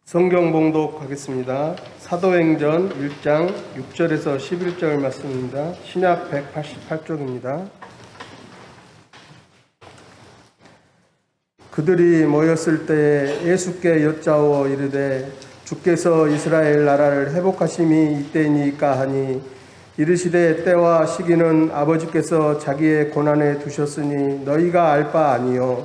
성경 봉독하겠습니다. 사도행전 1장 6절에서 11절 말씀입니다. 신약 188쪽입니다. 그들이 모였을 때에 예수께 여짜오 이르되 주께서 이스라엘 나라를 회복하심이 이때이니까 하니 이르시되 때와 시기는 아버지께서 자기의 고난에 두셨으니 너희가 알 바 아니요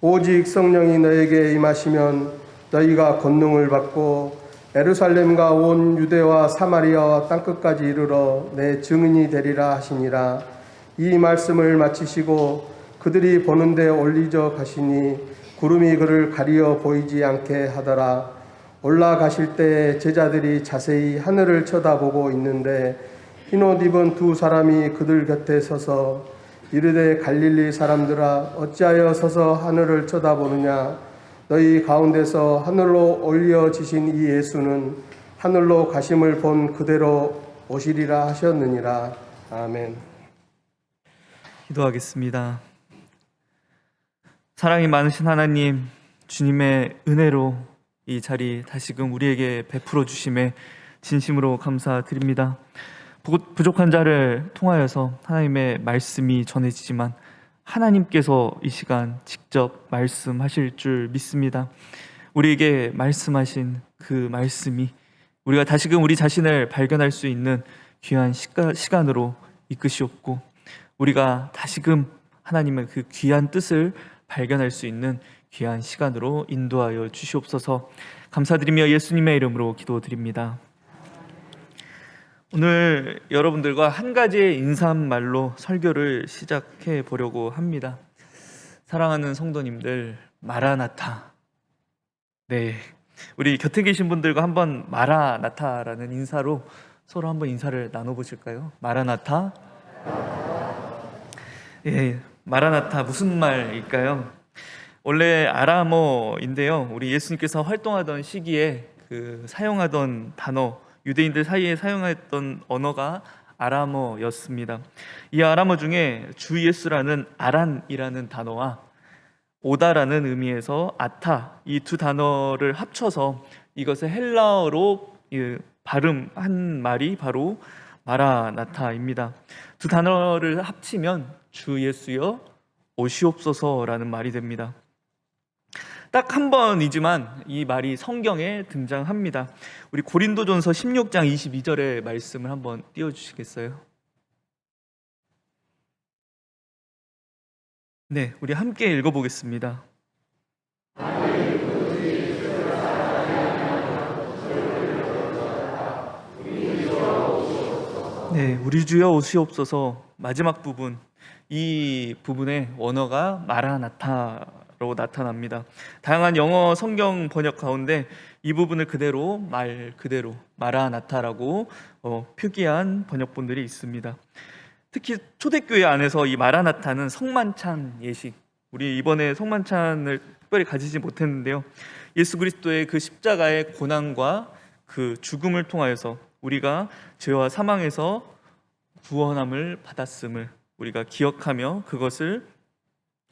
오직 성령이 너에게 임하시면 너희가 권능을 받고 예루살렘과 온 유대와 사마리아와 땅끝까지 이르러 내 증인이 되리라 하시니라. 이 말씀을 마치시고 그들이 보는 데 올리져 가시니 구름이 그를 가리어 보이지 않게 하더라. 올라가실 때 제자들이 자세히 하늘을 쳐다보고 있는데 흰옷 입은 두 사람이 그들 곁에 서서 이르되 갈릴리 사람들아 어찌하여 서서 하늘을 쳐다보느냐. 너희 가운데서 하늘로 올려지신 이 예수는 하늘로 가심을 본 그대로 오시리라 하셨느니라. 아멘. 기도하겠습니다. 사랑이 많으신 하나님, 주님의 은혜로 이 자리 다시금 우리에게 베풀어 주심에 진심으로 감사드립니다. 부족한 자를 통하여서 하나님의 말씀이 전해지지만 하나님께서 이 시간 직접 말씀하실 줄 믿습니다. 우리에게 말씀하신 그 말씀이 우리가 다시금 우리 자신을 발견할 수 있는 귀한 시간으로 이끄시옵고 우리가 다시금 하나님의 그 귀한 뜻을 발견할 수 있는 귀한 시간으로 인도하여 주시옵소서. 감사드리며 예수님의 이름으로 기도드립니다. 오늘 여러분들과 한 가지의 인사말로 설교를 시작해 보려고 합니다. 사랑하는 성도님들, 마라나타. 네, 우리 곁에 계신 분들과 한번 마라나타라는 인사로 서로 한번 인사를 나눠보실까요? 마라나타. 예, 마라나타 무슨 말일까요? 원래 아람어인데요. 우리 예수님께서 활동하던 시기에 사용하던 단어, 유대인들 사이에 사용했던 언어가 아람어였습니다. 이 아람어 중에 주 예수라는 아란이라는 단어와 오다라는 의미에서 아타, 이 두 단어를 합쳐서 이것을 헬라어로 발음한 말이 바로 마라나타입니다. 두 단어를 합치면 주 예수여 오시옵소서라는 말이 됩니다. 딱 한 번이지만 이 말이 성경에 등장합니다. 우리 고린도전서 16장 22절의 말씀을 한번 띄워주시겠어요? 네, 우리 함께 읽어보겠습니다. 네, 우리 주여 오시옵소서. 마지막 부분, 이 부분의 원어가 마라나타로 나타납니다. 다양한 영어 성경 번역 가운데 이 부분을 그대로 말 그대로 마라나타라고 표기한 번역본들이 있습니다. 특히 초대교회 안에서 이 마라나타는 성만찬 예식, 우리 이번에 성만찬을 특별히 가지지 못했는데요, 예수 그리스도의 그 십자가의 고난과 그 죽음을 통하여서 우리가 죄와 사망에서 구원함을 받았음을 우리가 기억하며 그것을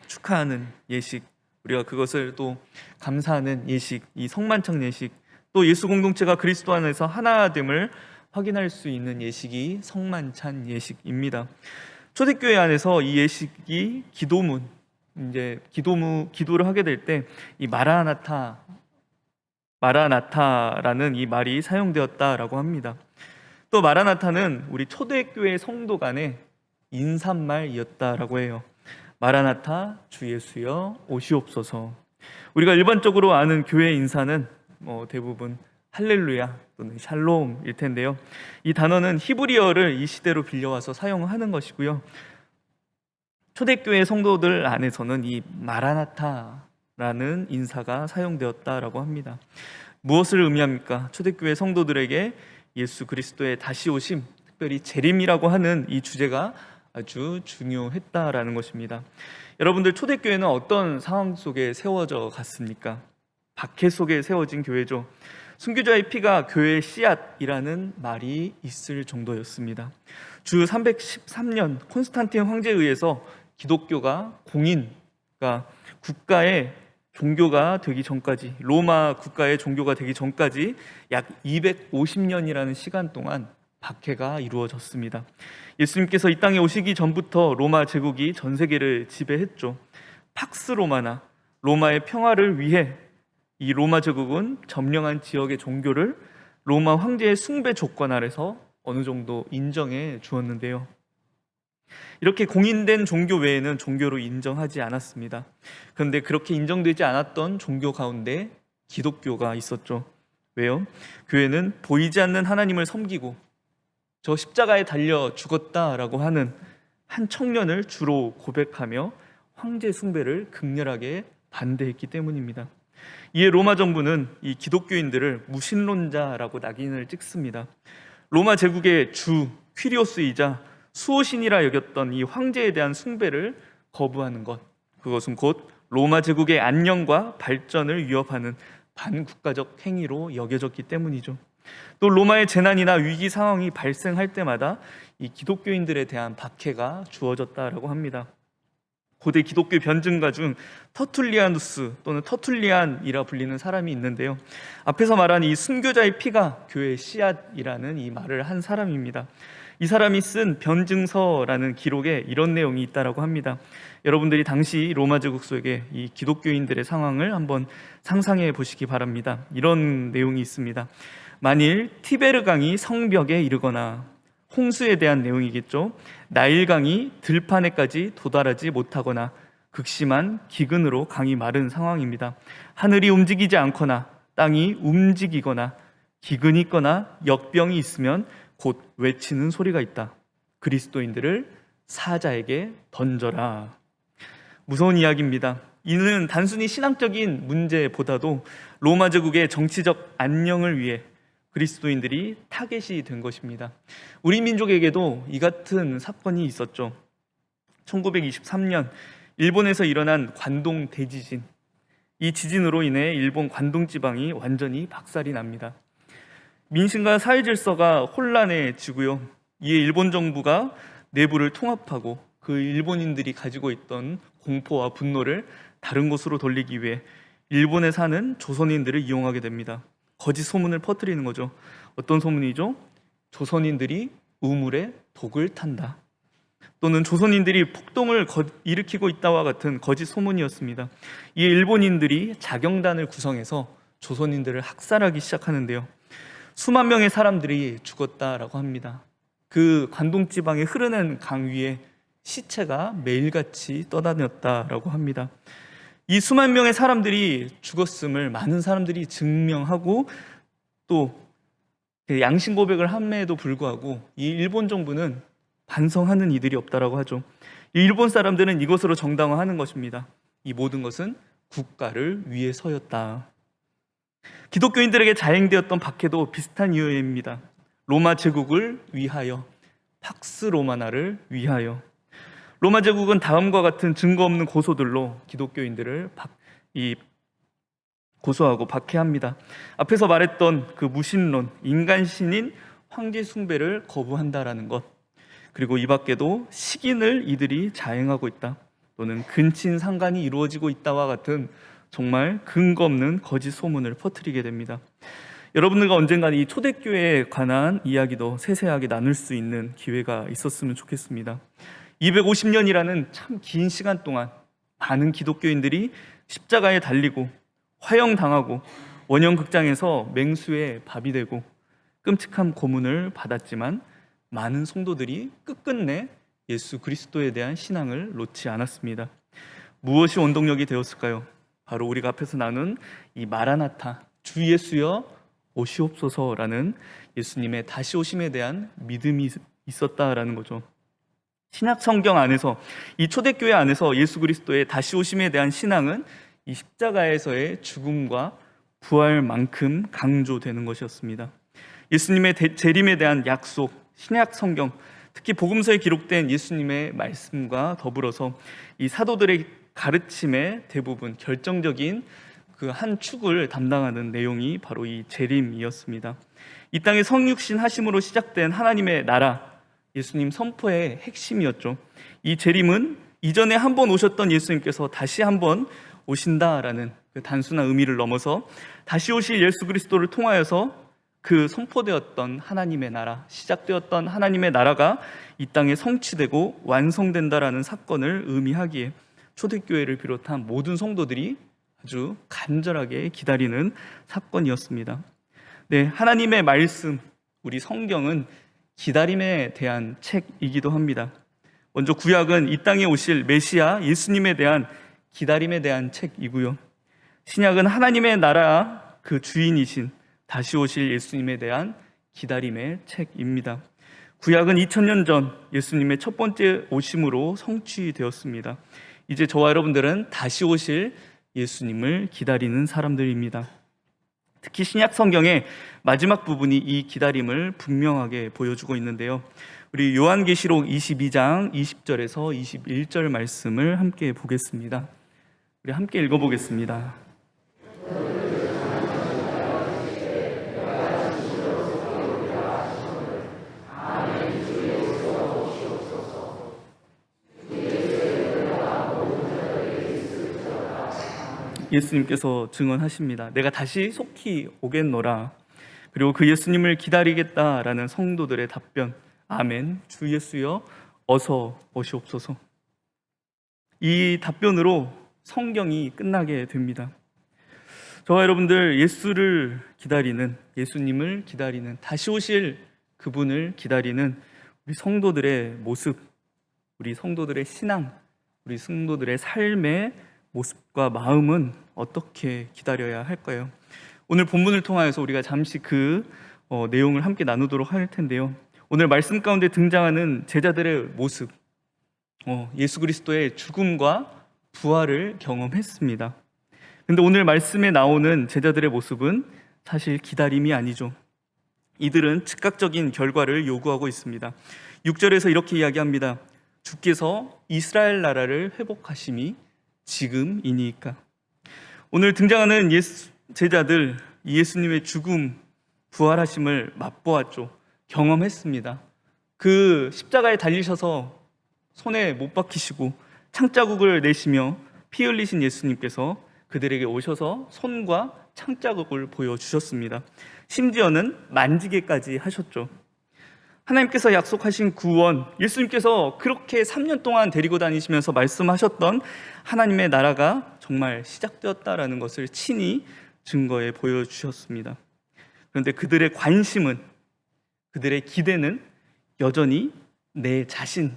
축하하는 예식, 우리가 그것을 또 감사하는 예식, 이 성만찬 예식, 또 예수 공동체가 그리스도 안에서 하나됨을 확인할 수 있는 예식이 성만찬 예식입니다. 초대교회 안에서 이 예식이 기도문, 기도를 하게 될 때 이 마라나타라는 이 말이 사용되었다라고 합니다. 또 마라나타는 우리 초대교회 성도 간의 인사말이었다라고 해요. 마라나타, 주 예수여 오시옵소서. 우리가 일반적으로 아는 교회 인사는 대부분 할렐루야 또는 샬롬일 텐데요, 이 단어는 히브리어를 이 시대로 빌려와서 사용하는 것이고요, 초대교회 성도들 안에서는 이 마라나타라는 인사가 사용되었다라고 합니다. 무엇을 의미합니까? 초대교회 성도들에게 예수 그리스도의 다시 오심, 특별히 재림이라고 하는 이 주제가 아주 중요했다라는 것입니다. 여러분들, 초대교회는 어떤 상황 속에 세워져 갔습니까? 박해 속에 세워진 교회죠. 순교자의 피가 교회의 씨앗이라는 말이 있을 정도였습니다. 주 313년 콘스탄틴 황제에 의해서 기독교가 국가의 종교가 되기 전까지, 로마 국가의 종교가 되기 전까지 약 250년이라는 시간 동안 박해가 이루어졌습니다. 예수님께서 이 땅에 오시기 전부터 로마 제국이 전 세계를 지배했죠. 팍스 로마나 로마의 평화를 위해 이 로마 제국은 점령한 지역의 종교를 로마 황제의 숭배 조건 아래서 어느 정도 인정해 주었는데요. 이렇게 공인된 종교 외에는 종교로 인정하지 않았습니다. 그런데 그렇게 인정되지 않았던 종교 가운데 기독교가 있었죠. 왜요? 교회는 보이지 않는 하나님을 섬기고 저 십자가에 달려 죽었다라고 하는 한 청년을 주로 고백하며 황제 숭배를 극렬하게 반대했기 때문입니다. 이에 로마 정부는 이 기독교인들을 무신론자라고 낙인을 찍습니다. 로마 제국의 주 퀴리오스이자 수호신이라 여겼던 이 황제에 대한 숭배를 거부하는 것, 그것은 곧 로마 제국의 안녕과 발전을 위협하는 반국가적 행위로 여겨졌기 때문이죠. 또 로마의 재난이나 위기 상황이 발생할 때마다 이 기독교인들에 대한 박해가 주어졌다라고 합니다. 고대 기독교 변증가 중 터툴리아누스 또는 터툴리안이라 불리는 사람이 있는데요. 앞에서 말한 이 순교자의 피가 교회의 씨앗이라는 이 말을 한 사람입니다. 이 사람이 쓴 변증서라는 기록에 이런 내용이 있다라고 합니다. 여러분들이 당시 로마 제국 속의 이 기독교인들의 상황을 한번 상상해 보시기 바랍니다. 이런 내용이 있습니다. 만일 티베르강이 성벽에 이르거나, 홍수에 대한 내용이겠죠. 나일강이 들판에까지 도달하지 못하거나 극심한 기근으로 강이 마른 상황입니다. 하늘이 움직이지 않거나 땅이 움직이거나 기근이 있거나 역병이 있으면 곧 외치는 소리가 있다. 그리스도인들을 사자에게 던져라. 무서운 이야기입니다. 이는 단순히 신앙적인 문제보다도 로마 제국의 정치적 안녕을 위해 그리스도인들이 타겟이 된 것입니다. 우리 민족에게도 이 같은 사건이 있었죠. 1923년 일본에서 일어난 관동 대지진. 이 지진으로 인해 일본 관동 지방이 완전히 박살이 납니다. 민심과 사회 질서가 혼란해지고요. 이에 일본 정부가 내부를 통합하고 그 일본인들이 가지고 있던 공포와 분노를 다른 곳으로 돌리기 위해 일본에 사는 조선인들을 이용하게 됩니다. 거짓 소문을 퍼뜨리는 거죠. 어떤 소문이죠? 조선인들이 우물에 독을 탄다. 또는 조선인들이 폭동을 일으키고 있다와 같은 거짓 소문이었습니다. 이에 일본인들이 자경단을 구성해서 조선인들을 학살하기 시작하는데요. 수만 명의 사람들이 죽었다라고 합니다. 그 관동 지방에 흐르는 강 위에 시체가 매일같이 떠다녔다라고 합니다. 이 수만 명의 사람들이 죽었음을 많은 사람들이 증명하고 또 양심 고백을 함에도 불구하고 이 일본 정부는 반성하는 이들이 없다라고 하죠. 이 일본 사람들은 이것으로 정당화하는 것입니다. 이 모든 것은 국가를 위해서였다. 기독교인들에게 자행되었던 박해도 비슷한 이유입니다. 로마 제국을 위하여, 팍스 로마나를 위하여. 로마 제국은 다음과 같은 증거 없는 고소들로 기독교인들을 고소하고 박해합니다. 앞에서 말했던 그 무신론, 인간신인 황제 숭배를 거부한다라는 것, 그리고 이 밖에도 식인을 이들이 자행하고 있다, 또는 근친 상간이 이루어지고 있다와 같은 정말 근거 없는 거짓 소문을 퍼뜨리게 됩니다. 여러분들과 언젠가 이 초대교회에 관한 이야기도 세세하게 나눌 수 있는 기회가 있었으면 좋겠습니다. 250년이라는 참 긴 시간 동안 많은 기독교인들이 십자가에 달리고 화형당하고 원형극장에서 맹수의 밥이 되고 끔찍한 고문을 받았지만 많은 성도들이 끝끝내 예수 그리스도에 대한 신앙을 놓지 않았습니다. 무엇이 원동력이 되었을까요? 바로 우리가 앞에서 나눈 이 마라나타, 주 예수여 오시옵소서라는 예수님의 다시 오심에 대한 믿음이 있었다라는 거죠. 신약 성경 안에서, 이 초대교회 안에서 예수 그리스도의 다시 오심에 대한 신앙은 이 십자가에서의 죽음과 부활만큼 강조되는 것이었습니다. 예수님의 재림에 대한 약속, 신약 성경, 특히 복음서에 기록된 예수님의 말씀과 더불어서 이 사도들의 가르침의 대부분, 결정적인 그 한 축을 담당하는 내용이 바로 이 재림이었습니다. 이 땅에 성육신 하심으로 시작된 하나님의 나라, 예수님 선포의 핵심이었죠. 이 재림은 이전에 한 번 오셨던 예수님께서 다시 한 번 오신다라는 그 단순한 의미를 넘어서 다시 오실 예수 그리스도를 통하여서 그 선포되었던 하나님의 나라, 시작되었던 하나님의 나라가 이 땅에 성취되고 완성된다라는 사건을 의미하기에 초대교회를 비롯한 모든 성도들이 아주 간절하게 기다리는 사건이었습니다. 네, 하나님의 말씀, 우리 성경은 기다림에 대한 책이기도 합니다. 먼저 구약은 이 땅에 오실 메시아 예수님에 대한 기다림에 대한 책이고요. 신약은 하나님의 나라 그 주인이신 다시 오실 예수님에 대한 기다림의 책입니다. 구약은 2000년 전 예수님의 첫 번째 오심으로 성취되었습니다. 이제 저와 여러분들은 다시 오실 예수님을 기다리는 사람들입니다. 특히 신약 성경의 마지막 부분이 이 기다림을 분명하게 보여주고 있는데요. 우리 요한계시록 22장 20절에서 21절 말씀을 함께 보겠습니다. 우리 함께 읽어보겠습니다. 예수님께서 증언하십니다. 내가 다시 속히 오겠노라. 그리고 그 예수님을 기다리겠다라는 성도들의 답변, 아멘, 주 예수여 어서 오시옵소서. 이 답변으로 성경이 끝나게 됩니다. 저와 여러분들 예수를 기다리는, 예수님을 기다리는, 다시 오실 그분을 기다리는 우리 성도들의 모습, 우리 성도들의 신앙, 우리 성도들의 삶의 모습과 마음은 어떻게 기다려야 할까요? 오늘 본문을 통하여서 우리가 잠시 그 내용을 함께 나누도록 할 텐데요. 오늘 말씀 가운데 등장하는 제자들의 모습, 예수 그리스도의 죽음과 부활을 경험했습니다. 근데 오늘 말씀에 나오는 제자들의 모습은 사실 기다림이 아니죠. 이들은 즉각적인 결과를 요구하고 있습니다. 6절에서 이렇게 이야기합니다. 주께서 이스라엘 나라를 회복하심이 지금이니까. 오늘 등장하는 제자들, 예수님의 죽음, 부활하심을 맛보았죠. 경험했습니다. 그 십자가에 달리셔서 손에 못 박히시고 창자국을 내시며 피 흘리신 예수님께서 그들에게 오셔서 손과 창자국을 보여주셨습니다. 심지어는 만지게까지 하셨죠. 하나님께서 약속하신 구원, 예수님께서 그렇게 3년 동안 데리고 다니시면서 말씀하셨던 하나님의 나라가 정말 시작되었다라는 것을 친히 증거해 보여주셨습니다. 그런데 그들의 관심은, 그들의 기대는 여전히 내 자신,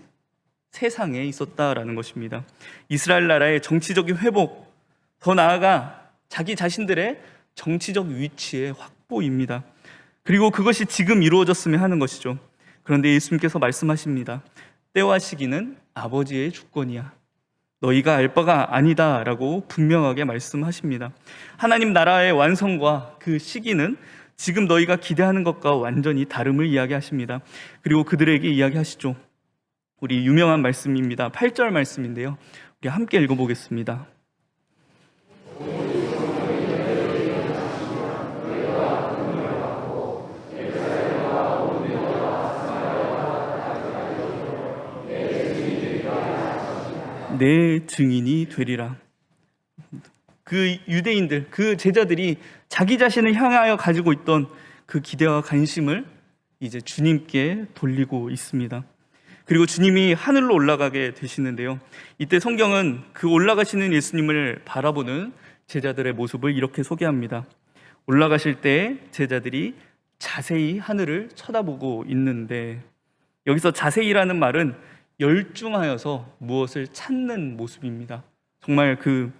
세상에 있었다라는 것입니다. 이스라엘 나라의 정치적인 회복, 더 나아가 자기 자신들의 정치적 위치의 확보입니다. 그리고 그것이 지금 이루어졌으면 하는 것이죠. 그런데 예수님께서 말씀하십니다. 때와 시기는 아버지의 주권이야. 너희가 알 바가 아니다 라고 분명하게 말씀하십니다. 하나님 나라의 완성과 그 시기는 지금 너희가 기대하는 것과 완전히 다름을 이야기하십니다. 그리고 그들에게 이야기하시죠. 우리 유명한 말씀입니다. 8절 말씀인데요. 우리 함께 읽어보겠습니다. 내 증인이 되리라. 그 유대인들, 그 제자들이 자기 자신을 향하여 가지고 있던 그 기대와 관심을 이제 주님께 돌리고 있습니다. 그리고 주님이 하늘로 올라가게 되시는데요. 이때 성경은 그 올라가시는 예수님을 바라보는 제자들의 모습을 이렇게 소개합니다. 올라가실 때 제자들이 자세히 하늘을 쳐다보고 있는데, 여기서 자세히라는 말은 열중하여서 무엇을 찾는 모습입니다. 정말 그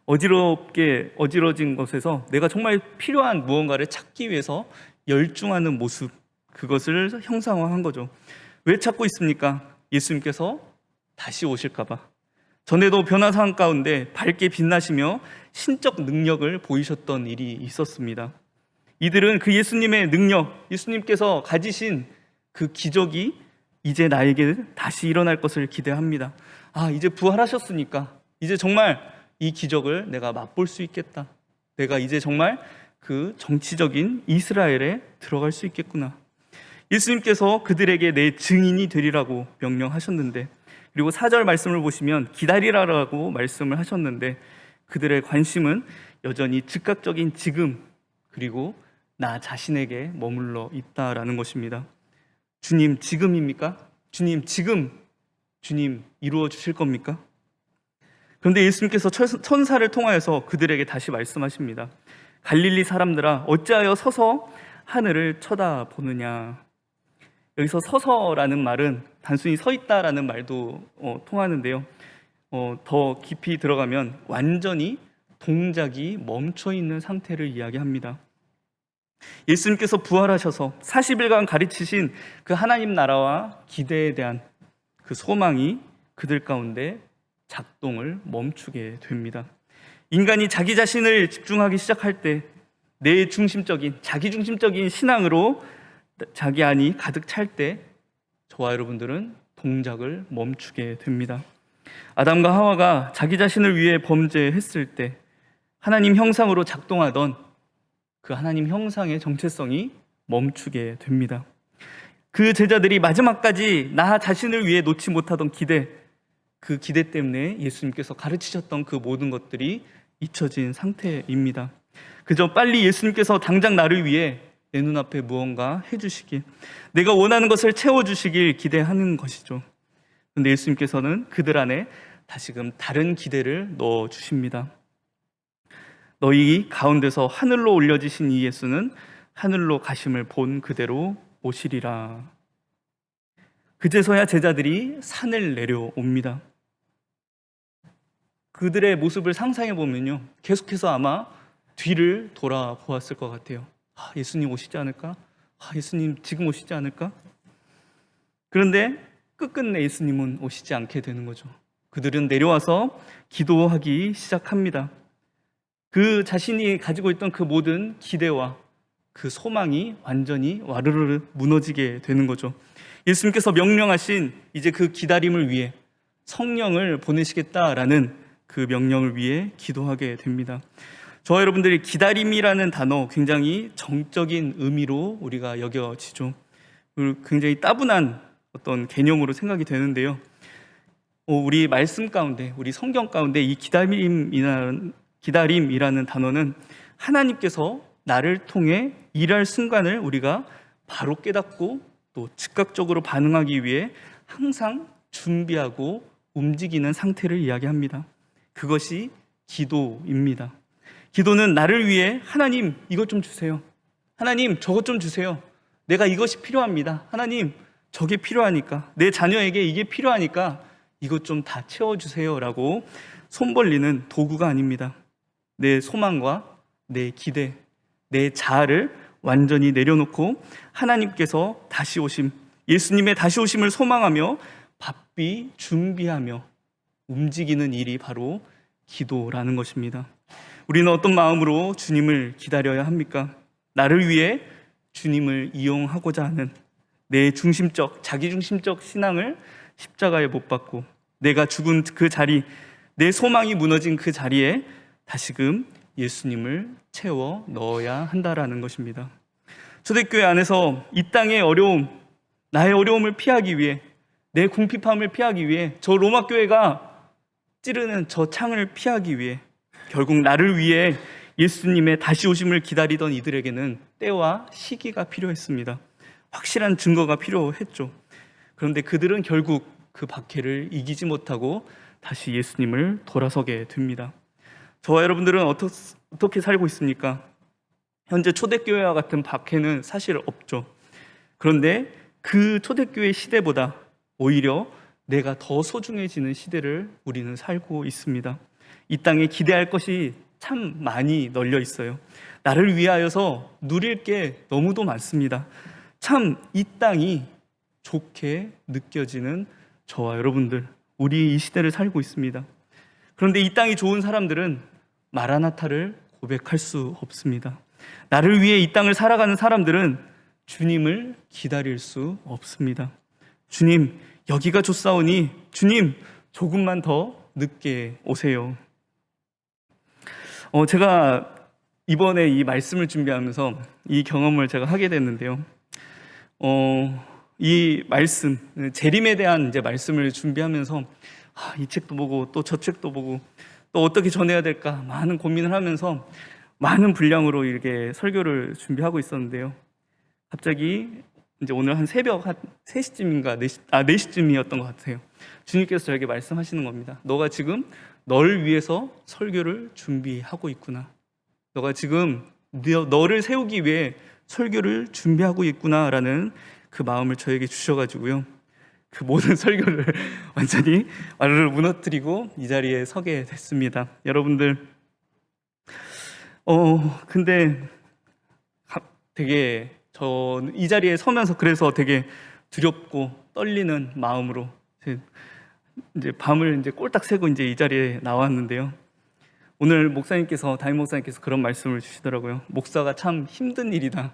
어지러진 것에서 내가 정말 필요한 무언가를 찾기 위해서 열중하는 모습, 그것을 형상화한 거죠. 왜 찾고 있습니까? 예수님께서 다시 오실까 봐. 전에도 변화 상황 가운데 밝게 빛나시며 신적 능력을 보이셨던 일이 있었습니다. 이들은 그 예수님의 능력, 예수님께서 가지신 그 기적이 이제 나에게 다시 일어날 것을 기대합니다. 이제 부활하셨으니까 이제 정말 이 기적을 내가 맛볼 수 있겠다. 내가 이제 정말 그 정치적인 이스라엘에 들어갈 수 있겠구나. 예수님께서 그들에게 내 증인이 되리라고 명령하셨는데, 그리고 4절 말씀을 보시면 기다리라라고 말씀을 하셨는데, 그들의 관심은 여전히 즉각적인 지금 그리고 나 자신에게 머물러 있다라는 것입니다. 주님 지금입니까? 주님 지금 주님 이루어 주실 겁니까? 그런데 예수님께서 천사를 통하여서 그들에게 다시 말씀하십니다. 갈릴리 사람들아 어찌하여 서서 하늘을 쳐다보느냐. 여기서 서서라는 말은 단순히 서 있다라는 말도 통하는데요. 더 깊이 들어가면 완전히 동작이 멈춰 있는 상태를 이야기합니다. 예수님께서 부활하셔서 40일간 가르치신 그 하나님 나라와 기대에 대한 그 소망이 그들 가운데 작동을 멈추게 됩니다. 인간이 자기 자신을 집중하기 시작할 때 내 중심적인 자기 중심적인 신앙으로 자기 안이 가득 찰 때 저와 여러분들은 동작을 멈추게 됩니다. 아담과 하와가 자기 자신을 위해 범죄했을 때 하나님 형상으로 작동하던 그 하나님 형상의 정체성이 멈추게 됩니다. 그 제자들이 마지막까지 나 자신을 위해 놓지 못하던 기대, 그 기대 때문에 예수님께서 가르치셨던 그 모든 것들이 잊혀진 상태입니다. 그저 빨리 예수님께서 당장 나를 위해 내 눈앞에 무언가 해주시길, 내가 원하는 것을 채워주시길 기대하는 것이죠. 그런데 예수님께서는 그들 안에 다시금 다른 기대를 넣어주십니다. 너희 가운데서 하늘로 올려지신 이 예수는 하늘로 가심을 본 그대로 오시리라. 그제서야 제자들이 산을 내려옵니다. 그들의 모습을 상상해 보면요, 계속해서 아마 뒤를 돌아보았을 것 같아요. 예수님 오시지 않을까? 예수님 지금 오시지 않을까? 그런데 끝끝내 예수님은 오시지 않게 되는 거죠. 그들은 내려와서 기도하기 시작합니다. 그 자신이 가지고 있던 그 모든 기대와 그 소망이 완전히 와르르 무너지게 되는 거죠. 예수님께서 명령하신 이제 그 기다림을 위해 성령을 보내시겠다라는 그 명령을 위해 기도하게 됩니다. 저와 여러분들이 기다림이라는 단어 굉장히 정적인 의미로 우리가 여겨지죠. 굉장히 따분한 어떤 개념으로 생각이 되는데요. 우리 말씀 가운데, 우리 성경 가운데 이 기다림이라는 단어는 하나님께서 나를 통해 일할 순간을 우리가 바로 깨닫고 또 즉각적으로 반응하기 위해 항상 준비하고 움직이는 상태를 이야기합니다. 그것이 기도입니다. 기도는 나를 위해 하나님 이것 좀 주세요. 하나님 저것 좀 주세요. 내가 이것이 필요합니다. 하나님 저게 필요하니까, 내 자녀에게 이게 필요하니까 이것 좀 다 채워주세요 라고 손 벌리는 도구가 아닙니다. 내 소망과 내 기대, 내 자아를 완전히 내려놓고 하나님께서 다시 오심, 예수님의 다시 오심을 소망하며 바삐 준비하며 움직이는 일이 바로 기도라는 것입니다. 우리는 어떤 마음으로 주님을 기다려야 합니까? 나를 위해 주님을 이용하고자 하는 내 중심적, 자기 중심적 신앙을 십자가에 못 박고 내가 죽은 그 자리, 내 소망이 무너진 그 자리에 다시금 예수님을 채워 넣어야 한다라는 것입니다. 초대교회 안에서 이 땅의 어려움, 나의 어려움을 피하기 위해, 내 궁핍함을 피하기 위해, 저 로마 교회가 찌르는 저 창을 피하기 위해 결국 나를 위해 예수님의 다시 오심을 기다리던 이들에게는 때와 시기가 필요했습니다. 확실한 증거가 필요했죠. 그런데 그들은 결국 그 박해를 이기지 못하고 다시 예수님을 돌아서게 됩니다. 저와 여러분들은 어떻게 살고 있습니까? 현재 초대교회와 같은 박해는 사실 없죠. 그런데 그 초대교회 시대보다 오히려 내가 더 소중해지는 시대를 우리는 살고 있습니다. 이 땅에 기대할 것이 참 많이 널려 있어요. 나를 위하여서 누릴 게 너무도 많습니다. 참 이 땅이 좋게 느껴지는 저와 여러분들, 우리 이 시대를 살고 있습니다. 그런데 이 땅이 좋은 사람들은 마라나타를 고백할 수 없습니다. 나를 위해 이 땅을 살아가는 사람들은 주님을 기다릴 수 없습니다. 주님, 여기가 좋사오니 주님, 조금만 더 늦게 오세요. 제가 이번에 이 말씀을 준비하면서 이 경험을 제가 하게 됐는데요. 이 말씀, 재림에 대한 이제 말씀을 준비하면서 이 책도 보고 또 저 책도 보고 또 어떻게 전해야 될까 많은 고민을 하면서 많은 분량으로 이렇게 설교를 준비하고 있었는데요. 갑자기 이제 오늘 한 새벽 한 3시쯤인가 4시쯤이었던 것 같아요. 주님께서 저에게 말씀하시는 겁니다. 너가 지금 너를 위해서 설교를 준비하고 있구나. 너가 지금 너를 세우기 위해 설교를 준비하고 있구나라는 그 마음을 저에게 주셔가지고요. 그 모든 설교를 완전히 와르르 무너뜨리고 이 자리에 서게 됐습니다. 여러분들, 근데 되게 이 자리에 서면서 그래서 되게 두렵고 떨리는 마음으로 이제 밤을 이제 꼴딱 새고 이제 이 자리에 나왔는데요. 오늘 담임 목사님께서 그런 말씀을 주시더라고요. 목사가 참 힘든 일이다.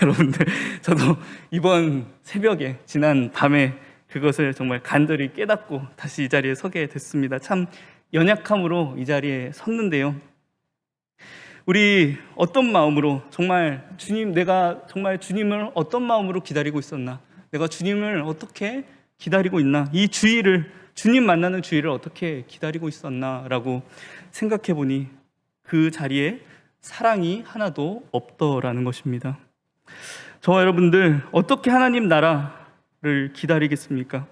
여러분들, 저도 이번 새벽에 지난 밤에 그것을 정말 간절히 깨닫고 다시 이 자리에 서게 됐습니다. 참 연약함으로 이 자리에 섰는데요. 우리 어떤 마음으로 정말 내가 정말 주님을 어떤 마음으로 기다리고 있었나? 내가 주님을 어떻게 기다리고 있나? 이 주님 만나는 주일을 어떻게 기다리고 있었나라고 생각해 보니 그 자리에 사랑이 하나도 없더라는 것입니다. 저와 여러분들 어떻게 하나님 나라를 기다리겠습니까?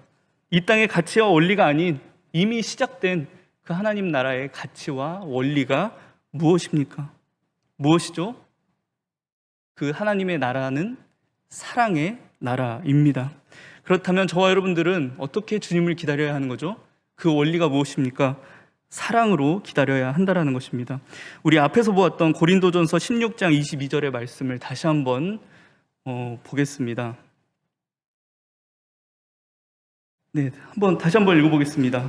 이 땅의 가치와 원리가 아닌 이미 시작된 그 하나님 나라의 가치와 원리가 무엇입니까? 무엇이죠? 그 하나님의 나라는 사랑의 나라입니다. 그렇다면 저와 여러분들은 어떻게 주님을 기다려야 하는 거죠? 그 원리가 무엇입니까? 사랑으로 기다려야 한다는 것입니다. 우리 앞에서 보았던 고린도전서 16장 22절의 말씀을 다시 한번 보겠습니다. 네, 다시 한번 읽어보겠습니다.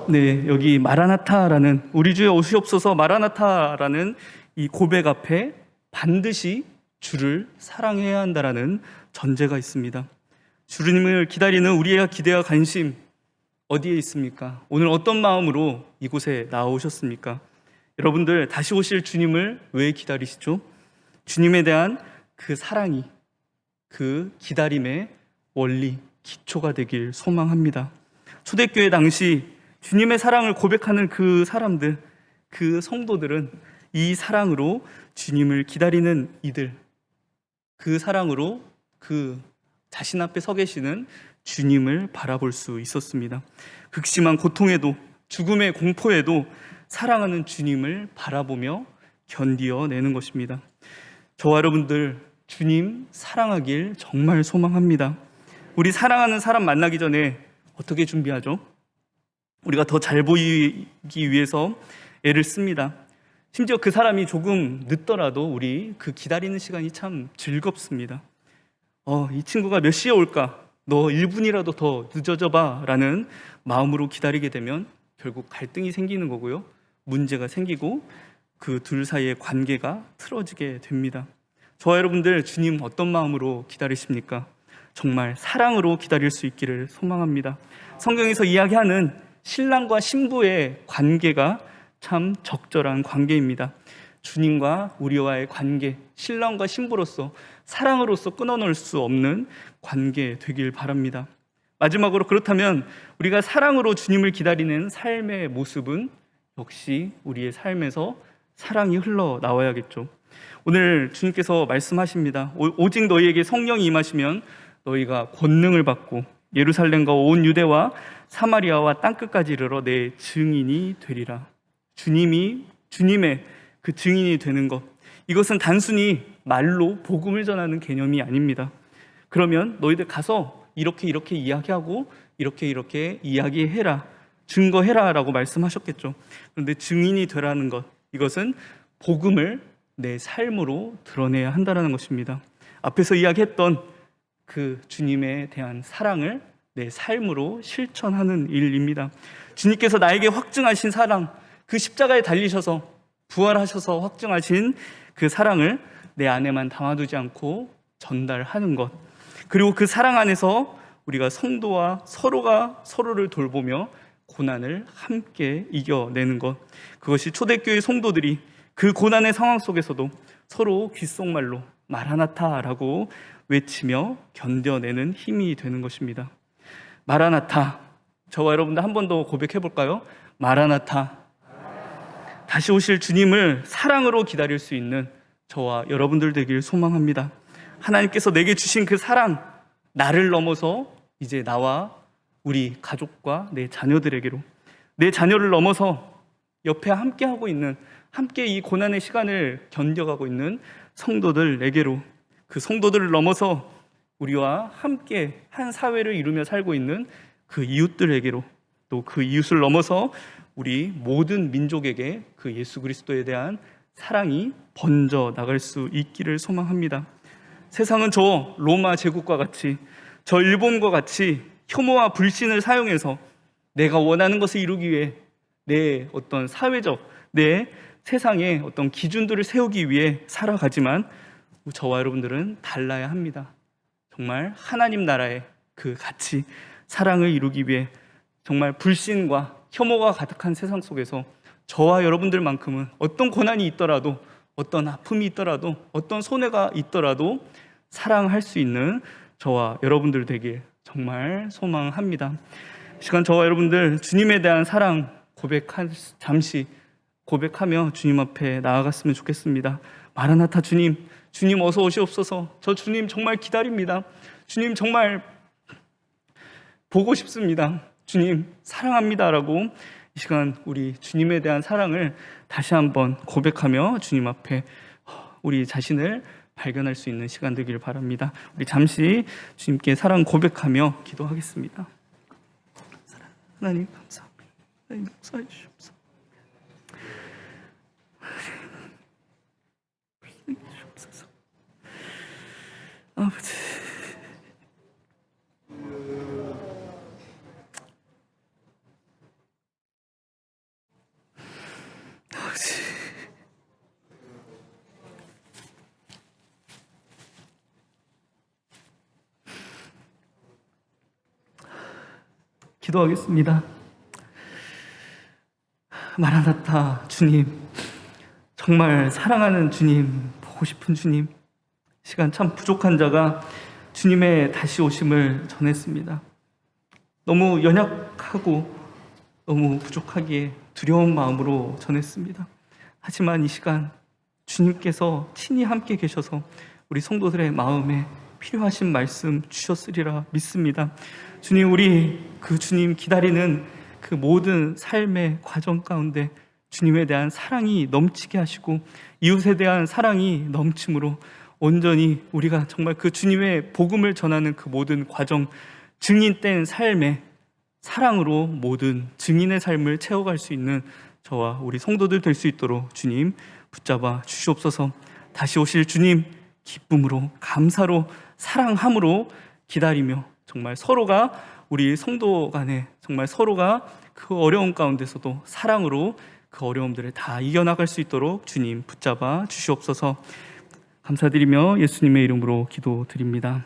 네, 여기 마라나타라는, 우리 주여 오시옵소서 마라나타라는 이 고백 앞에 반드시 주를 사랑해야 한다라는 전제가 있습니다. 주님을 기다리는 우리의 기대와 관심 어디에 있습니까? 오늘 어떤 마음으로 이곳에 나오셨습니까? 여러분들, 다시 오실 주님을 왜 기다리시죠? 주님에 대한 그 사랑이 그 기다림의 원리, 기초가 되길 소망합니다. 초대교회 당시 주님의 사랑을 고백하는 그 사람들, 그 성도들은 이 사랑으로 주님을 기다리는 이들, 그 사랑으로 그 자신 앞에 서 계시는 주님을 바라볼 수 있었습니다. 극심한 고통에도, 죽음의 공포에도 사랑하는 주님을 바라보며 견디어내는 것입니다. 저와 여러분들, 주님 사랑하길 정말 소망합니다. 우리 사랑하는 사람 만나기 전에 어떻게 준비하죠? 우리가 더 잘 보이기 위해서 애를 씁니다. 심지어 그 사람이 조금 늦더라도 우리 그 기다리는 시간이 참 즐겁습니다. 이 친구가 몇 시에 올까? 너 1분이라도 더 늦어져 봐 라는 마음으로 기다리게 되면 결국 갈등이 생기는 거고요. 문제가 생기고 그 둘 사이의 관계가 틀어지게 됩니다. 저와 여러분들, 주님 어떤 마음으로 기다리십니까? 정말 사랑으로 기다릴 수 있기를 소망합니다. 성경에서 이야기하는 신랑과 신부의 관계가 참 적절한 관계입니다. 주님과 우리와의 관계, 신랑과 신부로서 사랑으로서 끊어놓을 수 없는 관계 되길 바랍니다. 마지막으로, 그렇다면 우리가 사랑으로 주님을 기다리는 삶의 모습은 역시 우리의 삶에서 사랑이 흘러나와야겠죠. 오늘 주님께서 말씀하십니다. 오직 너희에게 성령이 임하시면 너희가 권능을 받고 예루살렘과 온 유대와 사마리아와 땅끝까지 이르러 내 증인이 되리라. 주님의 그 증인이 되는 것, 이것은 단순히 말로 복음을 전하는 개념이 아닙니다. 그러면 너희들 가서 이렇게 이야기하고 이렇게 이야기해라, 증거해라 라고 말씀하셨겠죠. 그런데 증인이 되라는 것, 이것은 복음을 내 삶으로 드러내야 한다는 것입니다. 앞에서 이야기했던 그 주님에 대한 사랑을 내 삶으로 실천하는 일입니다. 주님께서 나에게 확증하신 사랑, 그 십자가에 달리셔서 부활하셔서 확증하신 그 사랑을 내 안에만 담아두지 않고 전달하는 것, 그리고 그 사랑 안에서 우리가 성도와 서로가 서로를 돌보며 고난을 함께 이겨내는 것, 그것이 초대교회 성도들이 그 고난의 상황 속에서도 서로 귓속말로 마라나타라고 외치며 견뎌내는 힘이 되는 것입니다. 마라나타, 저와 여러분들 한 번 더 고백해 볼까요? 마라나타. 다시 오실 주님을 사랑으로 기다릴 수 있는 저와 여러분들 되길 소망합니다. 하나님께서 내게 주신 그 사랑, 나를 넘어서 이제 나와 우리 가족과 내 자녀들에게로, 내 자녀를 넘어서 옆에 함께하고 있는, 함께 이 고난의 시간을 견뎌가고 있는 성도들에게로, 그 성도들을 넘어서 우리와 함께 한 사회를 이루며 살고 있는 그 이웃들에게로, 또 그 이웃을 넘어서 우리 모든 민족에게 그 예수 그리스도에 대한 사랑이 번져 나갈 수 있기를 소망합니다. 세상은 저 로마 제국과 같이, 저 일본과 같이 혐오와 불신을 사용해서 내가 원하는 것을 이루기 위해 내 어떤 사회적, 내 세상의 어떤 기준들을 세우기 위해 살아가지만 저와 여러분들은 달라야 합니다. 정말 하나님 나라의 그 가치, 사랑을 이루기 위해 정말 불신과 혐오가 가득한 세상 속에서 저와 여러분들만큼은 어떤 고난이 있더라도, 어떤 아픔이 있더라도, 어떤 손해가 있더라도 사랑할 수 있는 저와 여러분들 되길 정말 소망합니다. 이 시간 저와 여러분들 주님에 대한 사랑 잠시 고백하며 주님 앞에 나아갔으면 좋겠습니다. 마라나타 주님, 주님 어서 오시옵소서. 저 주님 정말 기다립니다. 주님 정말 보고 싶습니다. 주님 사랑합니다라고 이 시간 우리 주님에 대한 사랑을 다시 한번 고백하며 주님 앞에 우리 자신을 발견할 수 있는 시간 되기를 바랍니다. 우리 잠시 주님께 사랑 고백하며 기도하겠습니다. 하나님 감사합니다. 하나님 역사해 주시옵소서. 아버지, 아버지, 기도하겠습니다. 마라나타 주님, 정말 사랑하는 주님, 보고 싶은 주님, 시간 참 부족한 자가 주님의 다시 오심을 전했습니다. 너무 연약하고 너무 부족하기에 두려운 마음으로 전했습니다. 하지만 이 시간 주님께서 친히 함께 계셔서 우리 성도들의 마음에 필요하신 말씀 주셨으리라 믿습니다. 주님, 우리 그 주님 기다리는 그 모든 삶의 과정 가운데 주님에 대한 사랑이 넘치게 하시고 이웃에 대한 사랑이 넘침으로 온전히 우리가 정말 그 주님의 복음을 전하는 그 모든 과정, 증인된 삶의 사랑으로 모든 증인의 삶을 채워갈 수 있는 저와 우리 성도들 될 수 있도록 주님 붙잡아 주시옵소서. 다시 오실 주님 기쁨으로, 감사로, 사랑함으로 기다리며 정말 서로가 우리 성도 간에 정말 서로가 그 어려움 가운데서도 사랑으로 그 어려움들을 다 이겨나갈 수 있도록 주님 붙잡아 주시옵소서. 감사드리며 예수님의 이름으로 기도드립니다.